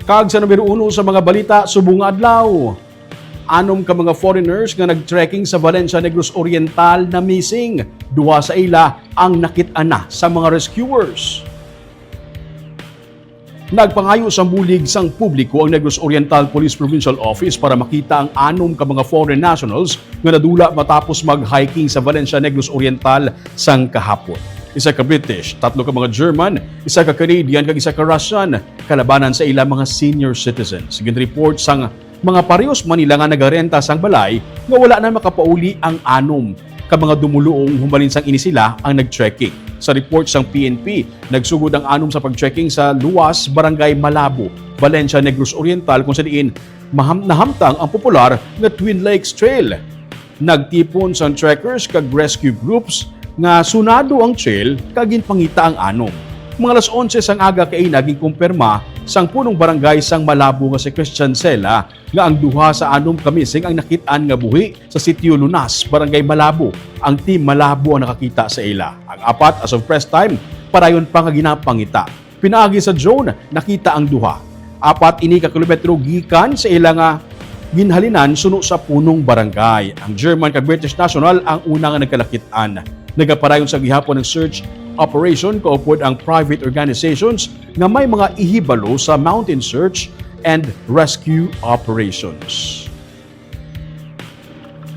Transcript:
Kag sa numero 1 sa mga balita subong nga adlaw. Anum ka mga foreigners nga nag-trekking sa Valencia, Negros Oriental na missing. Duha sa ila ang nakit-an sa mga rescuers. Nagpangayo sa bulig sang publiko ang Negros Oriental Police Provincial Office para makita ang anum ka mga foreign nationals nga nadula matapos mag-hiking sa Valencia, Negros Oriental sang kahapon. Isa ka British, 3 ka mga German, isa ka Canadian, kag isa ka Russian, kalabanan sa ilang mga senior citizens. Gin-report sang mga parehos Manila nga nagarenta sang balay nga wala na makapauli ang anum ka mga dumuluong humalin sang ini sila ang nag-trekking. Sa report sang PNP, nagsugod ang anum sa pag-trekking sa Luwas, Barangay Malabo, Valencia, Negros Oriental kung sa diin nahamtang ang popular na Twin Lakes Trail. Nagtipon sang trekkers kag rescue groups nga sunado ang trail kagin pangita ang anum. Mga alas 11 sang aga kay naging kumpirma sang punong barangay sang Malabo nga si Christian Sela nga ang duha sa anum kamising ang nakit-an nga buhi sa sitio Lunas, Barangay Malabo. Ang team Malabo ang nakakita sa ila. Ang apat as of press time parayon pa nga ginapangita. Pinaagi sa drone nakita ang duha. Apat ini ka kilometro gikan sa ila nga ginhalinan suno sa punong barangay. Ang German kag British national ang una nga nagkalakit-an. Nagaparayon sa gihapon ng search operation kaupod ang private organizations nga may mga ihibalo sa mountain search and rescue operations.